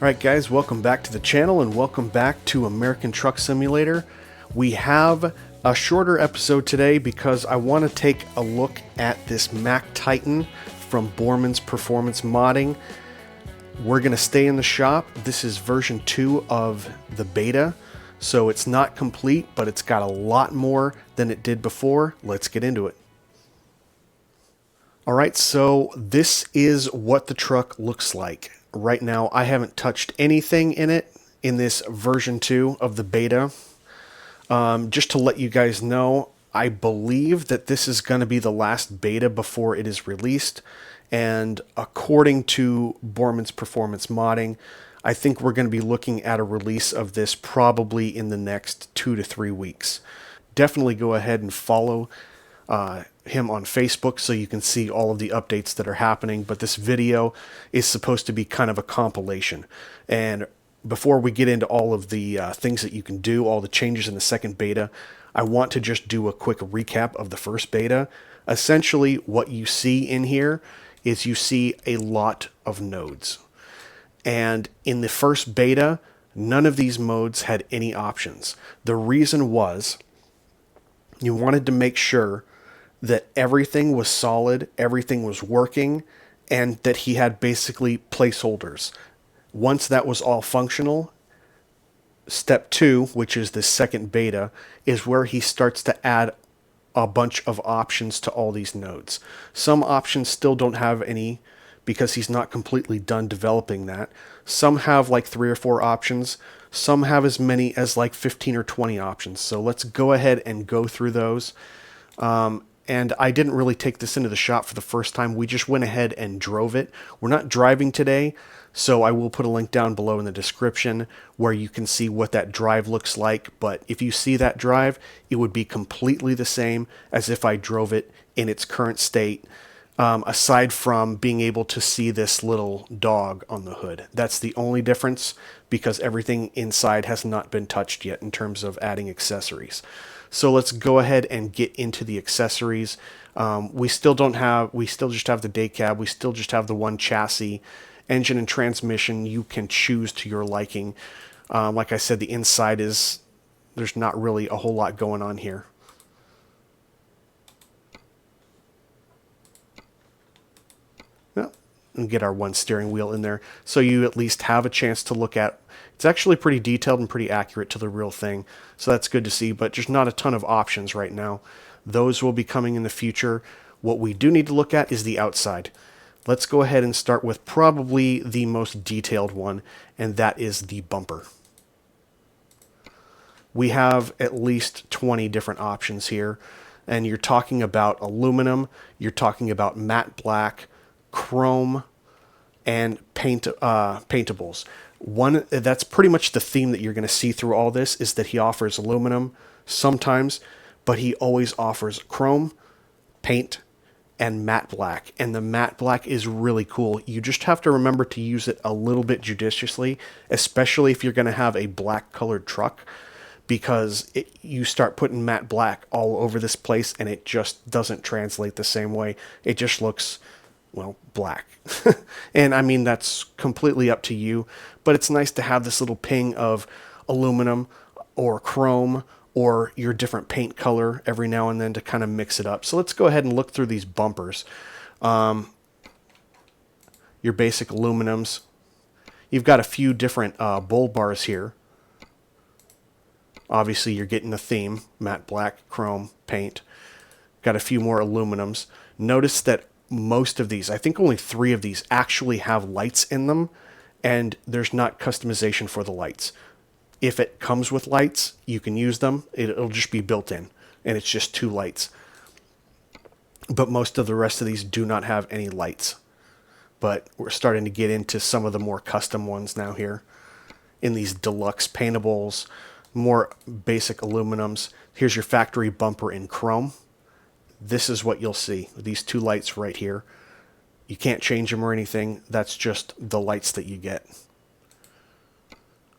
Alright guys, welcome back to the channel and welcome back to American Truck Simulator. We have a shorter episode today because I want to take a look at this Mack Titan from Bormann's Performance Modding. We're going to stay in the shop. This is version 2 of the beta, so it's not complete, but it's got a lot more than it did before. Let's get into it. Alright, so this is what the truck looks like. Right now, I haven't touched anything in it in this version 2 of the beta. Just to let you guys know, I believe that this is going to be the last beta before it is released. And according to Bormann's Performance Modding, I think we're going to be looking at a release of this probably in the next 2 to 3 weeks. Definitely go ahead and follow him on Facebook so you can see all of the updates that are happening, but this video is supposed to be kind of a compilation. And before we get into all of the things that you can do, all the changes in the second beta, I want to just do a quick recap of the first beta. Essentially, what you see in here is you see a lot of nodes. And in the first beta, none of these modes had any options. The reason was you wanted to make sure that everything was solid, everything was working, and that he had basically placeholders. Once that was all functional, step 2, which is the second beta, is where he starts to add a bunch of options to all these nodes. Some options still don't have any because he's not completely done developing that. Some have like 3 or 4 options. Some have as many as like 15 or 20 options. So let's go ahead and go through those. And I didn't really take this into the shop for the first time. We just went ahead and drove it. We're not driving today, so I will put a link down below in the description where you can see what that drive looks like. But if you see that drive, it would be completely the same as if I drove it in its current state, aside from being able to see this little dog on the hood. That's the only difference because everything inside has not been touched yet in terms of adding accessories. So let's go ahead and get into the accessories. We still just have the day cab. We still just have the one chassis. Engine and transmission you can choose to your liking. Like I said, the inside there's not really a whole lot going on here. And get our one steering wheel in there so you at least have a chance to look at. It's actually pretty detailed and pretty accurate to the real thing, so that's good to see, but just not a ton of options right now. Those will be coming in the future. What we do need to look at is the outside. Let's go ahead and start with probably the most detailed one, and that is the bumper. We have at least 20 different options here, and you're talking about aluminum, you're talking about matte black, chrome, and paintables. That's pretty much the theme that you're going to see through all this, is that he offers aluminum sometimes, but he always offers chrome, paint, and matte black. And the matte black is really cool. You just have to remember to use it a little bit judiciously, especially if you're going to have a black colored truck, because you start putting matte black all over this place and it just doesn't translate the same way. It just looks, well, black. And I mean, that's completely up to you, but it's nice to have this little ping of aluminum or chrome or your different paint color every now and then to kind of mix it up. So let's go ahead and look through these bumpers. Your basic aluminums. You've got a few different bull bars here. Obviously, you're getting a theme: matte black, chrome, paint. Got a few more aluminums. Notice that most of these, I think only 3 of these, actually have lights in them, and there's not customization for the lights. If it comes with lights, you can use them. It'll just be built in, and it's just 2 lights. But most of the rest of these do not have any lights. But we're starting to get into some of the more custom ones now here, in these deluxe paintables, more basic aluminums. Here's your factory bumper in chrome. This is what you'll see, these 2 lights right here. You can't change them or anything. That's just the lights that you get.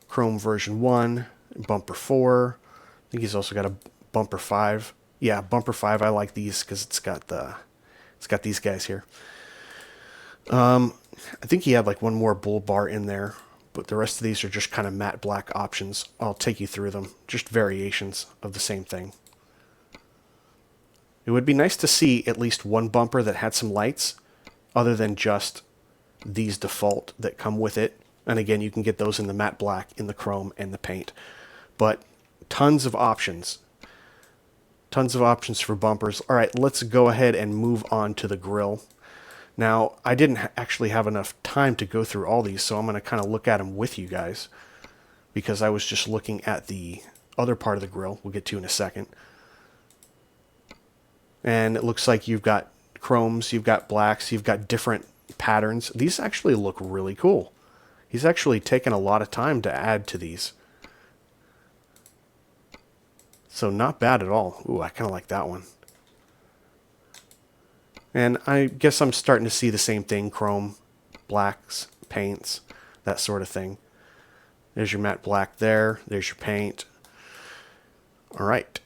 Chrome version 1, bumper 4. I think he's also got a bumper 5. Yeah, bumper 5. I like these because it's got these guys here. I think he had like one more bull bar in there, But the rest of these are just kind of matte black options. I'll take you through them, just variations of the same thing. It would be nice to see at least one bumper that had some lights other than just these default that come with it. And again, you can get those in the matte black, in the chrome, and the paint. But tons of options. Tons of options for bumpers. All right, let's go ahead and move on to the grille. Now, I didn't actually have enough time to go through all these, so I'm going to kind of look at them with you guys because I was just looking at the other part of the grille. We'll get to in a second. And it looks like you've got chromes, you've got blacks, you've got different patterns. These actually look really cool. He's actually taken a lot of time to add to these. So not bad at all. Ooh, I kind of like that one. And I guess I'm starting to see the same thing. Chrome, blacks, paints, that sort of thing. There's your matte black there. There's your paint. All right.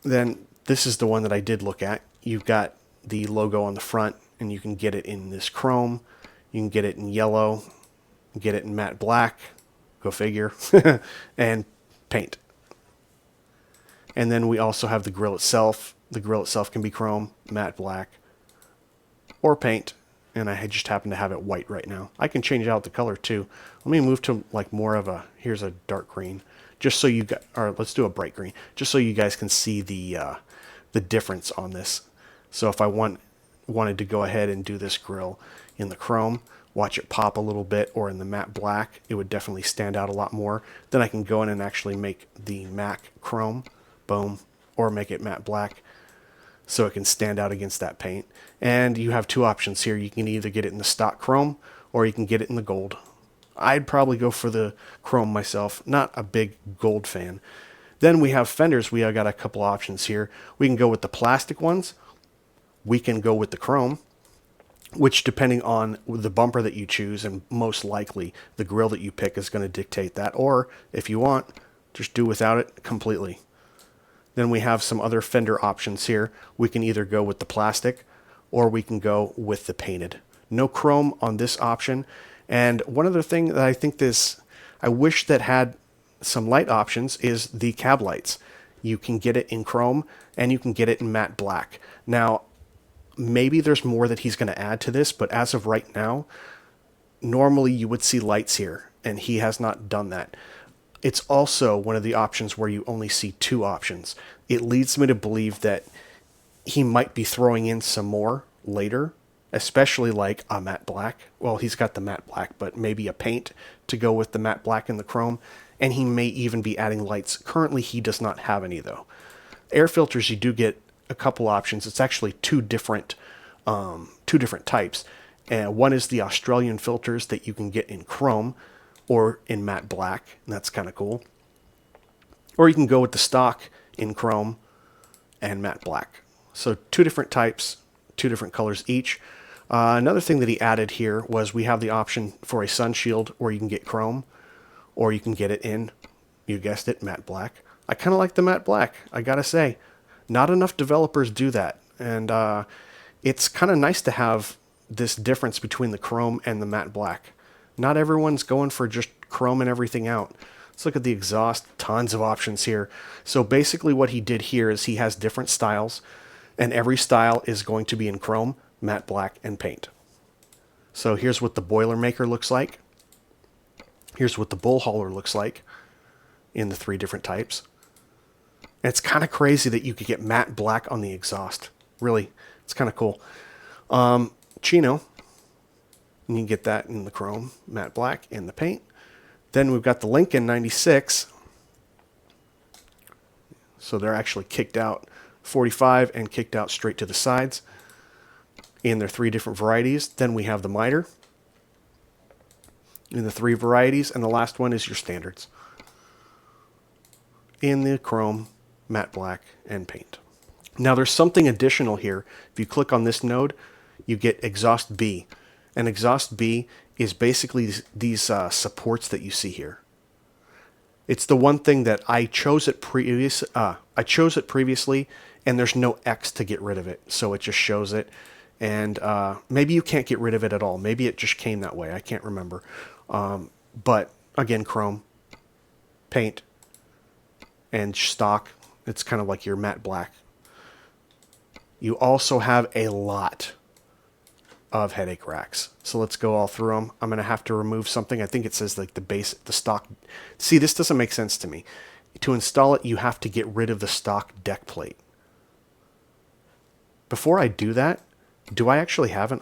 Then this is the one that I did look at. You've got the logo on the front, and you can get it in this chrome. You can get it in yellow. Get it in matte black. Go figure. And paint. And then we also have the grille itself. The grille itself can be chrome, matte black, or paint. And I just happen to have it white right now. I can change out the color too. Let me move to like more of a, here's a dark green. Just so you got, or let's do a bright green. Just so you guys can see the difference on this. So if I wanted to go ahead and do this grille in the chrome, watch it pop a little bit, or in the matte black, it would definitely stand out a lot more. Then I can go in and actually make the Mack chrome, boom, or make it matte black so it can stand out against that paint. And you have two options here. You can either get it in the stock chrome or you can get it in the gold. I'd probably go for the chrome myself, not a big gold fan. Then we have fenders. We have got a couple options here. We can go with the plastic ones. We can go with the chrome, which depending on the bumper that you choose, and most likely the grille that you pick is going to dictate that. Or if you want, just do without it completely. Then we have some other fender options here. We can either go with the plastic or we can go with the painted. No chrome on this option. And one other thing that I think I wish that had some light options is the cab lights. You can get it in chrome and you can get it in matte black. Now, maybe there's more that he's going to add to this, but as of right now, normally you would see lights here, and he has not done that. It's also one of the options where you only see two options. It leads me to believe that he might be throwing in some more later, especially like a matte black. Well, he's got the matte black, but maybe a paint to go with the matte black and the chrome. And he may even be adding lights. Currently, he does not have any, though. Air filters, you do get a couple options. It's actually two different types. And one is the Australian filters that you can get in chrome or in matte black, and that's kind of cool. Or you can go with the stock in chrome and matte black. So two different types, two different colors each. Another thing that he added here was we have the option for a sun shield where you can get chrome, or you can get it in, you guessed it, matte black. I kind of like the matte black, I gotta say. Not enough developers do that, and it's kind of nice to have this difference between the chrome and the matte black. Not everyone's going for just chrome and everything out. Let's look at the exhaust. Tons of options here. So basically what he did here is he has different styles, and every style is going to be in chrome, matte black, and paint. So here's what the Boilermaker looks like. Here's what the Bull Hauler looks like in the three different types. And it's kind of crazy that you could get matte black on the exhaust. Really, it's kind of cool. Chino, and you can get that in the chrome, matte black, and the paint. Then we've got the Lincoln 96. So they're actually kicked out 45 and kicked out straight to the sides in their three different varieties. Then we have the miter in the three varieties, and the last one is your standards in the chrome, matte black, and paint. Now there's something additional here. If you click on this node, you get Exhaust B. And Exhaust B is basically these supports that you see here. It's the one thing that I chose it previously, and there's no X to get rid of it, so it just shows it. And maybe you can't get rid of it at all. Maybe it just came that way. I can't remember. But again, chrome, paint, and stock. It's kind of like your matte black. You also have a lot of headache racks. So let's go all through them. I'm going to have to remove something. I think it says like the base, the stock. See, this doesn't make sense to me. To install it, you have to get rid of the stock deck plate. Before I do that, do I actually have an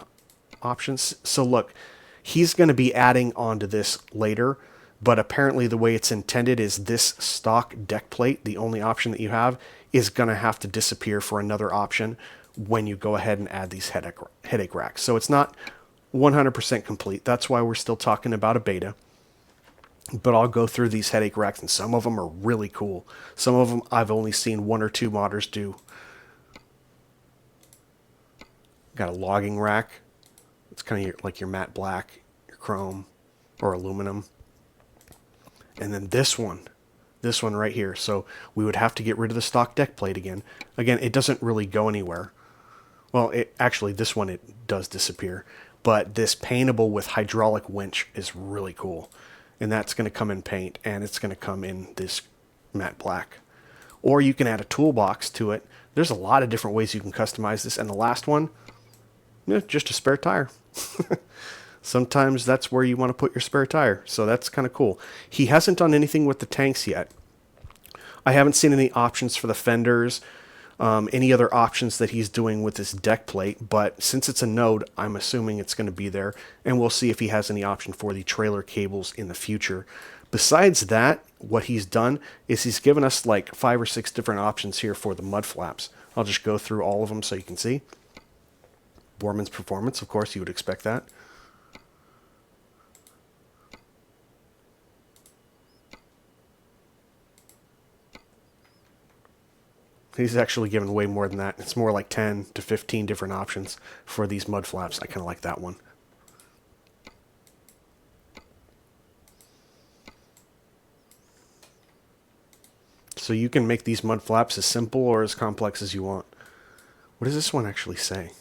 option? So look, he's going to be adding onto this later, but apparently the way it's intended is this stock deck plate, the only option that you have, is going to have to disappear for another option when you go ahead and add these headache racks. So it's not 100% complete. That's why we're still talking about a beta. But I'll go through these headache racks, and some of them are really cool. Some of them I've only seen one or two modders do. Got a logging rack. It's kind of like your matte black, your chrome, or aluminum. And then this one right here. So we would have to get rid of the stock deck plate again. Again, it doesn't really go anywhere. Well, actually, this one, it does disappear. But this paintable with hydraulic winch is really cool. And that's going to come in paint, and it's going to come in this matte black. Or you can add a toolbox to it. There's a lot of different ways you can customize this. And the last one, just a spare tire. Sometimes that's where you want to put your spare tire. So that's kind of cool. He hasn't done anything with the tanks yet. I haven't seen any options for the fenders, any other options that he's doing with this deck plate. But since it's a node, I'm assuming it's going to be there. And we'll see if he has any option for the trailer cables in the future. Besides that, what he's done is he's given us like 5 or 6 different options here for the mud flaps. I'll just go through all of them so you can see. Bormann's performance, of course, you would expect that. He's actually given way more than that. It's more like 10 to 15 different options for these mud flaps. I kind of like that one. So you can make these mud flaps as simple or as complex as you want. What does this one actually say?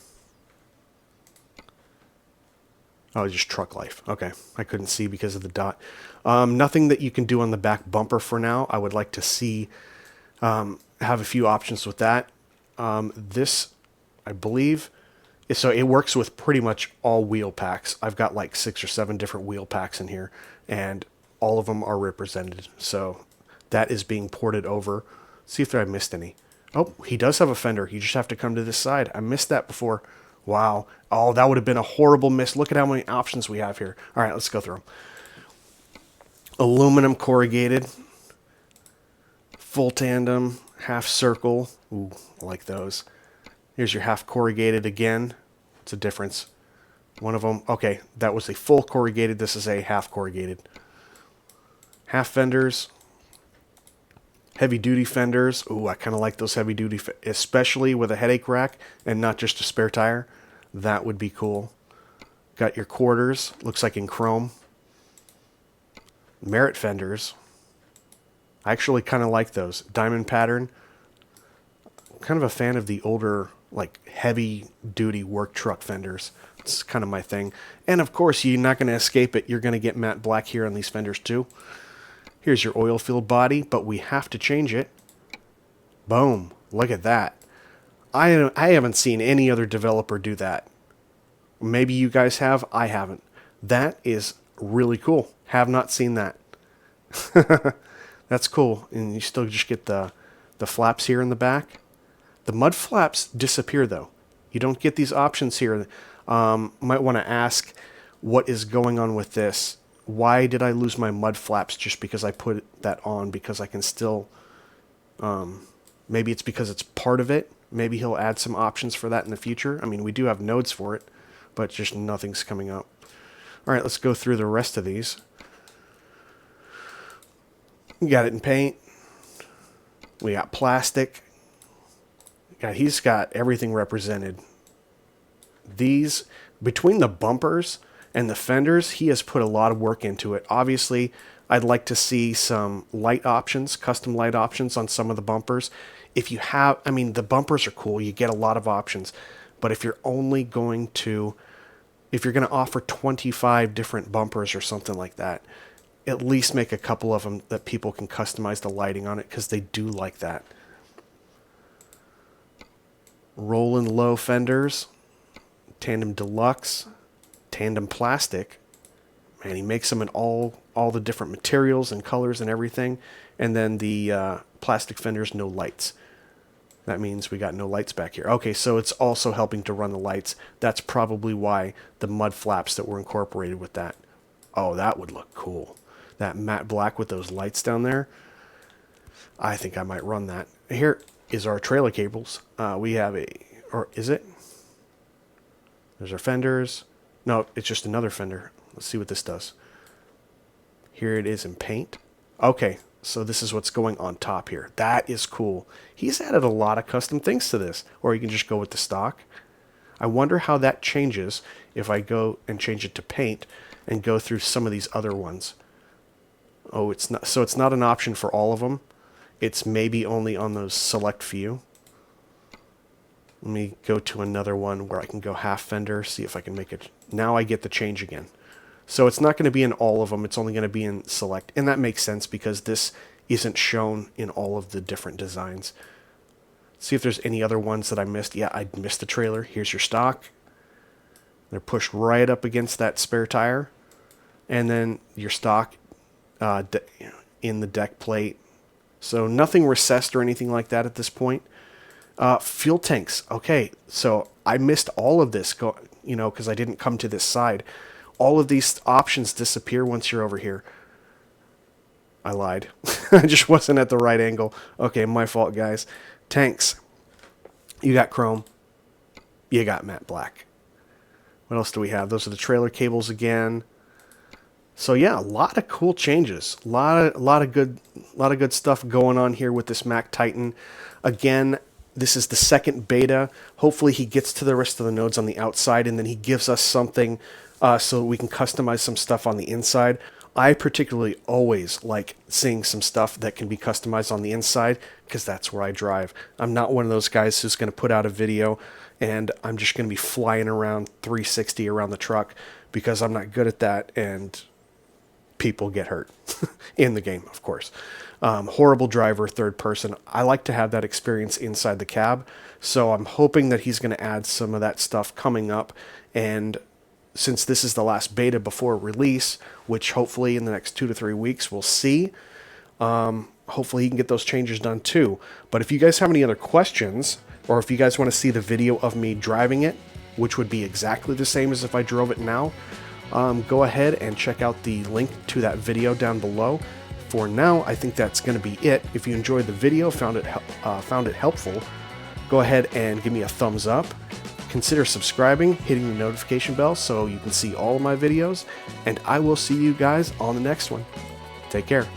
Oh, just truck life. Okay, I couldn't see because of the dot. Nothing that you can do on the back bumper for now. I would like to see, have a few options with that. This, I believe, so it works with pretty much all wheel packs. I've got like 6 or 7 different wheel packs in here, and all of them are represented. So that is being ported over. See if I missed any. Oh, he does have a fender. You just have to come to this side. I missed that before. Wow. Oh, that would have been a horrible miss. Look at how many options we have here. All right, let's go through them. Aluminum corrugated. Full tandem. Half circle. Ooh, I like those. Here's your half corrugated again. What's the difference? One of them. Okay, that was a full corrugated. This is a half corrugated. Half fenders. Heavy duty fenders. Ooh, I kind of like those heavy duty, especially with a headache rack and not just a spare tire. That would be cool. Got your quarters. Looks like in chrome. Merit fenders. I actually kind of like those. Diamond pattern. Kind of a fan of the older, like heavy duty work truck fenders. It's kind of my thing. And of course, you're not going to escape it. You're going to get matte black here on these fenders too. Here's your oil filled body, but we have to change it. Boom. Look at that. I haven't seen any other developer do that. Maybe you guys have. I haven't. That is really cool. Have not seen that. That's cool. And you still just get the flaps here in the back. The mud flaps disappear though. You don't get these options here. Might want to ask what is going on with this. Why did I lose my mud flaps just because I put that on? Because I can still, maybe it's because it's part of it. Maybe he'll add some options for that in the future. I mean, we do have nodes for it, but just nothing's coming up. All right, let's go through the rest of these. We got it in paint. We got plastic. He's got everything represented. These, between the bumpers and the fenders, he has put a lot of work into it. Obviously, I'd like to see some light options, custom light options on some of the bumpers. If you have, I mean, the bumpers are cool. You get a lot of options. But if you're only going to, if you're going to offer 25 different bumpers or something like that, at least make a couple of them that people can customize the lighting on it, because they do like that. Rolling low fenders, tandem deluxe, tandem plastic. Man, he makes them in all the different materials and colors and everything. And then the plastic fenders, no lights. That means we got no lights back here. Okay, so it's also helping to run the lights. That's probably why the mud flaps that were incorporated with that. Oh, that would look cool. That matte black with those lights down there. I think I might run that. Here is our trailer cables. We have or is it? There's our fenders. No, it's just another fender. Let's see what this does. Here it is in paint. Okay, so this is what's going on top here. That is cool. He's added a lot of custom things to this. Or you can just go with the stock. I wonder how that changes if I go and change it to paint and go through some of these other ones. Oh, it's not. So it's not an option for all of them. It's maybe only on those select few. Let me go to another one where I can go half fender, see if I can make it. Now I get the change again. So it's not going to be in all of them. It's only going to be in select. And that makes sense because this isn't shown in all of the different designs. See if there's any other ones that I missed. Yeah, I missed the trailer. Here's your stock. They're pushed right up against that spare tire. And then your stock in the deck plate. So nothing recessed or anything like that at this point. Fuel tanks. Okay, so I missed all of this, because I didn't come to this side. All of these options disappear once you're over here. I lied. I just wasn't at the right angle. Okay, my fault, guys. Tanks. You got chrome. You got matte black. What else do we have? Those are the trailer cables again. So yeah, a lot of cool changes. A lot of good stuff going on here with this Mack Titan. Again, this is the second beta. Hopefully he gets to the rest of the nodes on the outside, and then he gives us something so we can customize some stuff on the inside. I particularly always like seeing some stuff that can be customized on the inside, because that's where I drive. I'm not one of those guys who's going to put out a video and I'm just going to be flying around 360 around the truck, because I'm not good at that, and people get hurt in the game, of course. Horrible driver, third person. I like to have that experience inside the cab, so I'm hoping that he's going to add some of that stuff coming up. And since this is the last beta before release, which hopefully in the next 2 to 3 weeks we'll see, hopefully he can get those changes done too. But if you guys have any other questions, or if you guys want to see the video of me driving it, which would be exactly the same as if I drove it now, go ahead and check out the link to that video down below. For now, I think that's going to be it. If you enjoyed the video, found it helpful, go ahead and give me a thumbs up. Consider subscribing, hitting the notification bell so you can see all of my videos, and I will see you guys on the next one. Take care.